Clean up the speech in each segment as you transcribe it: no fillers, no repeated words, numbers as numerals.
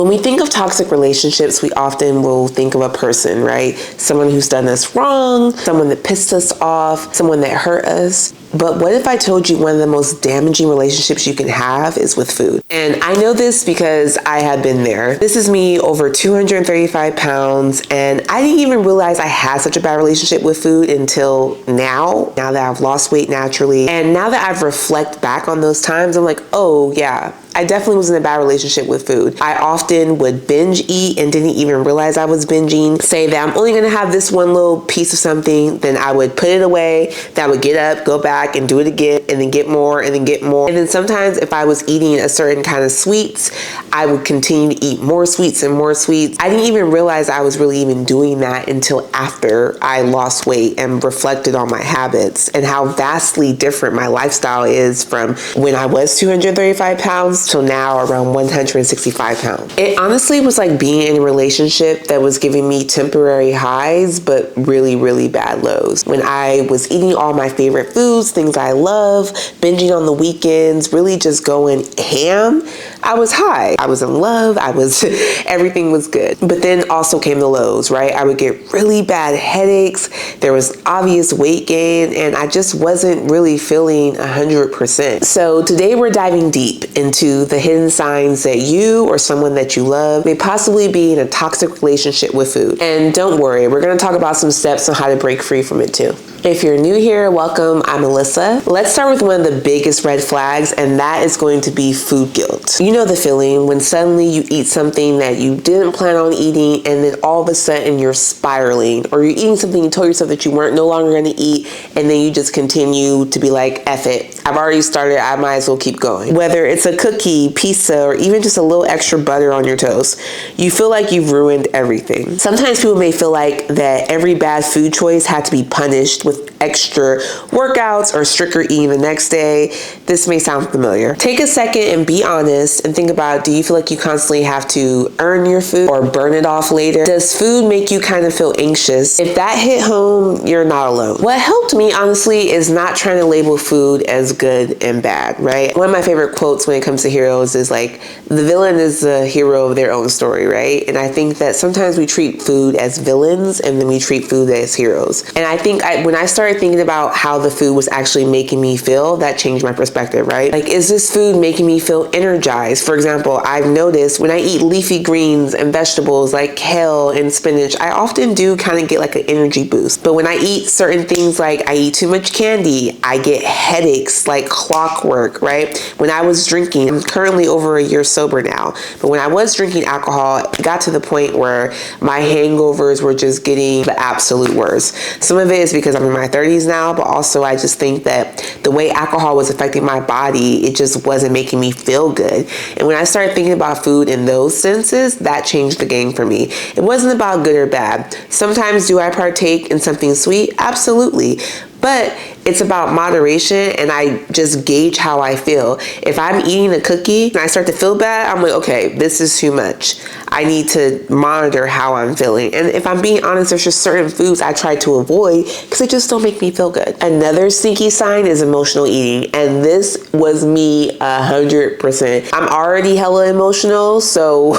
When we think of toxic relationships, we often will think of a person, right? Someone who's done us wrong, someone that pissed us off, someone that hurt us. But what if I told you one of the most damaging relationships you can have is with food? And I know this because I had been there. This is me, over 235 pounds, and I didn't even realize I had such a bad relationship with food until now that I've lost weight naturally. And now that I've reflected back on those times, I'm like, oh yeah, I definitely was in a bad relationship with food. I often would binge eat and didn't even realize I was binging. Say that I'm only gonna have this one little piece of something, then I would put it away, then I would get up, go back and do it again, and then get more, and then get more. And then sometimes if I was eating a certain kind of sweets, I would continue to eat more sweets and more sweets. I didn't even realize I was really even doing that until after I lost weight and reflected on my habits and how vastly different my lifestyle is from when I was 235 pounds till now around 165 pounds. It honestly was like being in a relationship that was giving me temporary highs, but really, really bad lows. When I was eating all my favorite foods, things I love, binging on the weekends, really just going ham, I was high. I was in love. Everything was good. But then also came the lows, right? I would get really bad headaches. There was obvious weight gain, and I just wasn't really feeling 100%. So today we're diving deep into the hidden signs that you or someone that you love may possibly be in a toxic relationship with food. And don't worry, we're going to talk about some steps on how to break free from it too. If you're new here, welcome. I'm Alyssa. Let's start with one of the biggest red flags, and that is going to be food guilt. You know the feeling when suddenly you eat something that you didn't plan on eating, and then all of a sudden you're spiraling, or you're eating something you told yourself that you weren't no longer going to eat, and then you just continue to be like, F it. I've already started. I might as well keep going. Whether it's a cookie, pizza, or even just a little extra butter on your toast, you feel like you've ruined everything. Sometimes people may feel like that every bad food choice had to be punished with extra workouts or stricter eating the next day. This may sound familiar. Take a second and be honest and think about, do you feel like you constantly have to earn your food or burn it off later? Does food make you kind of feel anxious? If that hit home, you're not alone. What helped me, honestly, is not trying to label food as good and bad, right? One of my favorite quotes when it comes to heroes is like, the villain is the hero of their own story, right? And I think that sometimes we treat food as villains and then we treat food as heroes. And I think when I started thinking about how the food was actually making me feel, that changed my perspective, right? Like, is this food making me feel energized? For example, I've noticed when I eat leafy greens and vegetables like kale and spinach, I often do kind of get like an energy boost. But when I eat certain things, like I eat too much candy, I get headaches like clockwork, right? When I was drinking, I'm currently over a year sober now, but when I was drinking alcohol, it got to the point where my hangovers were just getting the absolute worst. Some of it is because I'm in my 30s now, but also I just think that the way alcohol was affecting my body, it just wasn't making me feel good. And when I started thinking about food in those senses, that changed the game for me. It wasn't about good or bad. Sometimes do I partake in something sweet? Absolutely. But it's about moderation, and I just gauge how I feel. If I'm eating a cookie and I start to feel bad, I'm like, okay, this is too much. I need to monitor how I'm feeling. And if I'm being honest, there's just certain foods I try to avoid because they just don't make me feel good. Another sneaky sign is emotional eating, and this was me 100%. I'm already hella emotional, so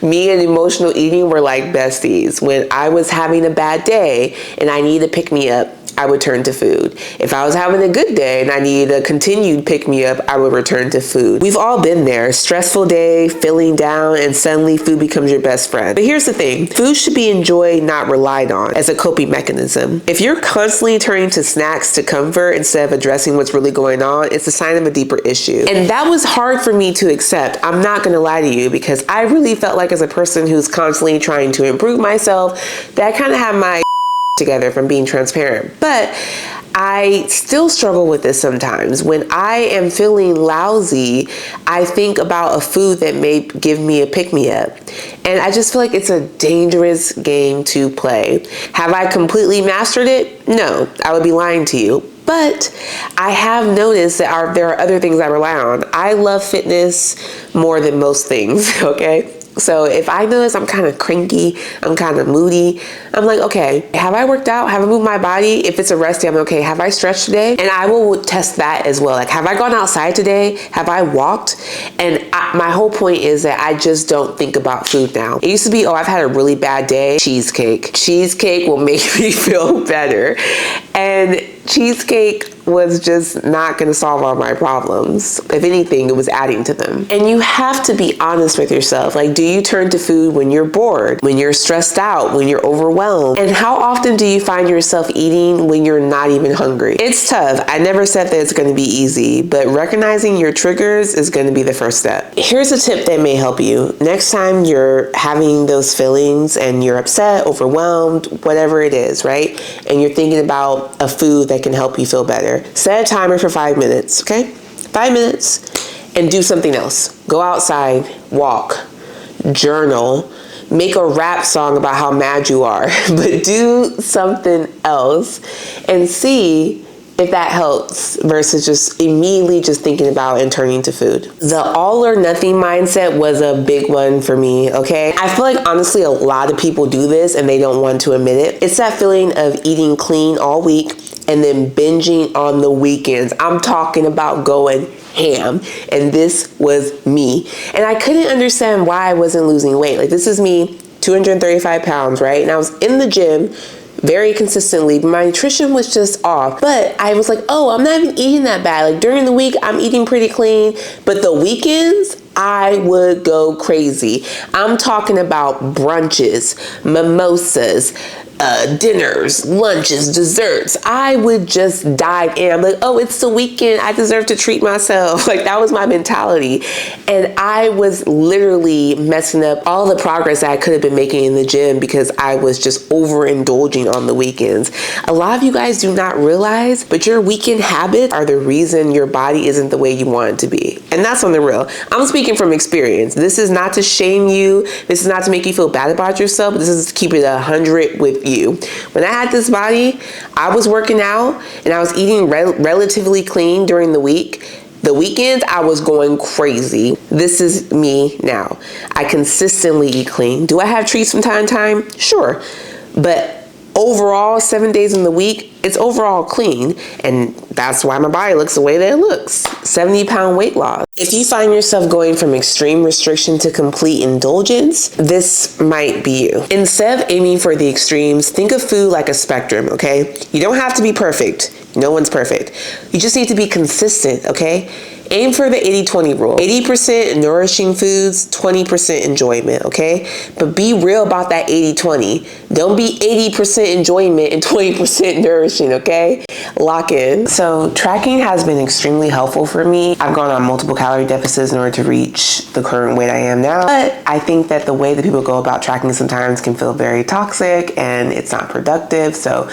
me and emotional eating were like besties. When I was having a bad day and I needed to pick me up, I would turn to food. If I was having a good day and I needed a continued pick-me-up, I would return to food. We've all been there. Stressful day, feeling down, and suddenly food becomes your best friend. But here's the thing. Food should be enjoyed, not relied on, as a coping mechanism. If you're constantly turning to snacks to comfort instead of addressing what's really going on, it's a sign of a deeper issue. And that was hard for me to accept. I'm not going to lie to you, because I really felt like, as a person who's constantly trying to improve myself, that I kind of have my together, from being transparent. But I still struggle with this sometimes. When I am feeling lousy, I think about a food that may give me a pick-me-up. And I just feel like it's a dangerous game to play. Have I completely mastered it? No, I would be lying to you. But I have noticed that there are other things I rely on. I love fitness more than most things, okay? So if I notice I'm kind of cranky, I'm kind of moody, I'm like, okay, have I worked out? Have I moved my body? If it's a rest day, I'm okay. Have I stretched today? And I will test that as well. Like, have I gone outside today? Have I walked? And my whole point is that I just don't think about food now. It used to be, oh, I've had a really bad day. Cheesecake. Cheesecake will make me feel better. And cheesecake was just not going to solve all my problems. If anything, it was adding to them. And you have to be honest with yourself. Like, do you turn to food when you're bored, when you're stressed out, when you're overwhelmed? And how often do you find yourself eating when you're not even hungry? It's tough. I never said that it's going to be easy, but recognizing your triggers is going to be the first step. Here's a tip that may help you. Next time you're having those feelings and you're upset, overwhelmed, whatever it is, right? And you're thinking about a food that can help you feel better. Set a timer for 5 minutes, okay? 5 minutes, and do something else. Go outside, walk, journal, make a rap song about how mad you are, but do something else and see if that helps versus just immediately just thinking about and turning to food. The all or nothing mindset was a big one for me, okay? I feel like honestly a lot of people do this and they don't want to admit it. It's that feeling of eating clean all week and then binging on the weekends. I'm talking about going ham, and this was me. And I couldn't understand why I wasn't losing weight. Like, this is me, 235 pounds, right? And I was in the gym very consistently, but my nutrition was just off. But I was like, oh, I'm not even eating that bad. Like, during the week, I'm eating pretty clean, but the weekends, I would go crazy. I'm talking about brunches, mimosas, dinners, lunches, desserts. I would just dive in. I'm like, oh, it's the weekend. I deserve to treat myself. Like, that was my mentality. And I was literally messing up all the progress that I could have been making in the gym because I was just overindulging on the weekends. A lot of you guys do not realize, but your weekend habits are the reason your body isn't the way you want it to be. And that's on the real. I'm speaking from experience. This is not to shame you. This is not to make you feel bad about yourself. This is to keep it 100 with you. When I had this body, I was working out and I was eating relatively clean during the week. The weekends, I was going crazy. This is me now. I consistently eat clean. Do I have treats from time to time? Sure. But overall, 7 days in the week, it's overall clean. And that's why my body looks the way that it looks. 70-pound weight loss. If you find yourself going from extreme restriction to complete indulgence, this might be you. Instead of aiming for the extremes, think of food like a spectrum, okay? You don't have to be perfect. No one's perfect. You just need to be consistent, okay? Aim for the 80-20 rule. 80% nourishing foods, 20% enjoyment, okay? But be real about that 80-20. Don't be 80% enjoyment and 20% nourishing, okay? Lock in. So tracking has been extremely helpful for me. I've gone on multiple calorie deficits in order to reach the current weight I am now. But I think that the way that people go about tracking sometimes can feel very toxic and it's not productive. So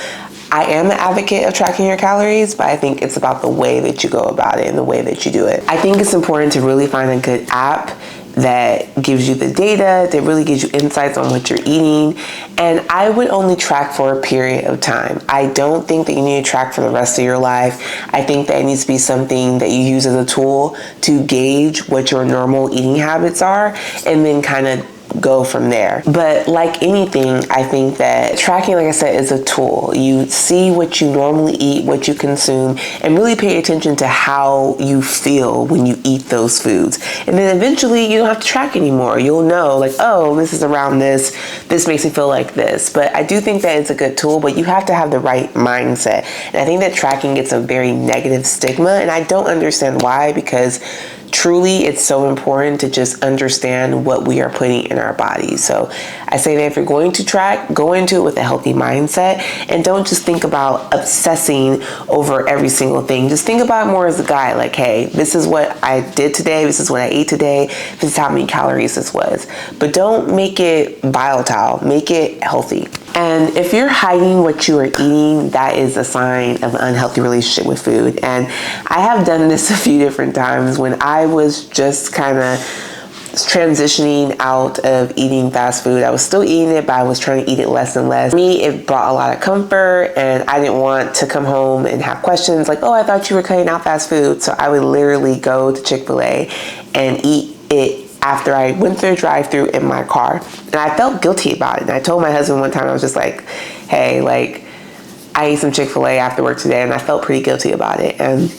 I am an advocate of tracking your calories, but I think it's about the way that you go about it and the way that you do it. I think it's important to really find a good app that gives you the data, that really gives you insights on what you're eating. And I would only track for a period of time. I don't think that you need to track for the rest of your life. I think that it needs to be something that you use as a tool to gauge what your normal eating habits are and then kind of go from there. But like anything, I think that tracking, like I said, is a tool. You see what you normally eat, what you consume, and really pay attention to how you feel when you eat those foods. And then eventually you don't have to track anymore. You'll know, like, oh, this is around this. This makes me feel like this. But I do think that it's a good tool, but you have to have the right mindset. And I think that tracking gets a very negative stigma, and I don't understand why, because truly, it's so important to just understand what we are putting in our bodies. So I say that if you're going to track, go into it with a healthy mindset and don't just think about obsessing over every single thing. Just think about it more as a guide, like, hey, this is what I did today. This is what I ate today. This is how many calories this was. But don't make it volatile. Make it healthy. And if you're hiding what you are eating, that is a sign of an unhealthy relationship with food. And I have done this a few different times when I was just kind of transitioning out of eating fast food. I was still eating it, but I was trying to eat it less and less. For me, it brought a lot of comfort, and I didn't want to come home and have questions like, oh, I thought you were cutting out fast food. So I would literally go to Chick-fil-A and eat it after I went through the drive-thru in my car. And I felt guilty about it. And I told my husband one time, I was just like, hey, like, I ate some Chick-fil-A after work today, and I felt pretty guilty about it. And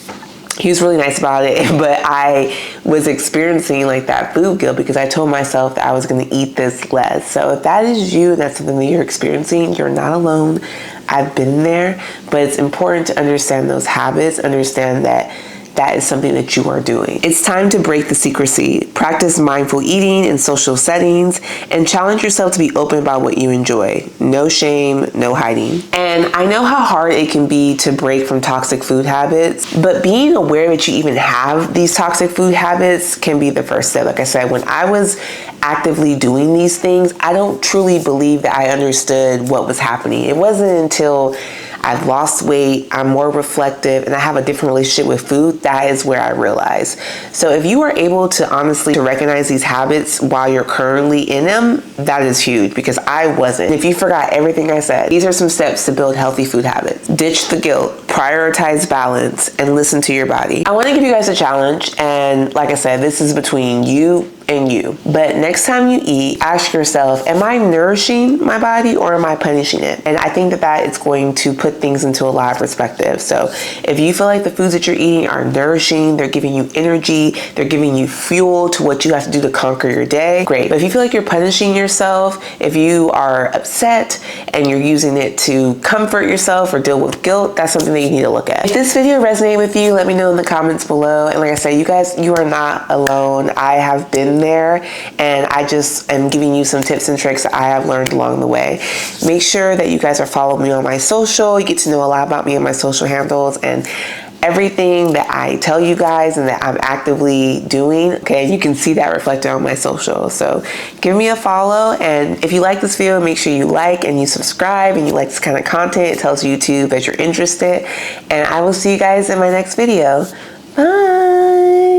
he was really nice about it, but I was experiencing like that food guilt because I told myself that I was going to eat this less. So if that is you and that's something that you're experiencing, you're not alone. I've been there, but it's important to understand those habits, understand that that is something that you are doing. It's time to break the secrecy, practice mindful eating in social settings, and challenge yourself to be open about what you enjoy. No shame, no hiding. And I know how hard it can be to break from toxic food habits, but being aware that you even have these toxic food habits can be the first step. Like I said, when I was actively doing these things, I don't truly believe that I understood what was happening. It wasn't until I've lost weight, I'm more reflective, and I have a different relationship with food, that is where I realize. So if you are able to honestly to recognize these habits while you're currently in them, that is huge, because I wasn't. If you forgot everything I said, these are some steps to build healthy food habits. Ditch the guilt, prioritize balance, and listen to your body. I want to give you guys a challenge, and like I said, this is between you and you. But next time you eat, ask yourself, am I nourishing my body or am I punishing it? And I think that is going to put things into a lot of perspective. So if you feel like the foods that you're eating are nourishing, they're giving you energy, they're giving you fuel to what you have to do to conquer your day, great. But if you feel like you're punishing yourself, if you are upset and you're using it to comfort yourself or deal with guilt, that's something that you need to look at. If this video resonated with you, let me know in the comments below. And like I said, you guys, you are not alone. I have been there, and I just am giving you some tips and tricks that I have learned along the way. Make sure that you guys are following me on my social. You get to know a lot about me and my social handles, and everything that I tell you guys and that I'm actively doing, okay, you can see that reflected on my social. So give me a follow, and if you like this video, make sure you like and you subscribe and you like this kind of content. It tells YouTube that you're interested, and I will see you guys in my next video. Bye.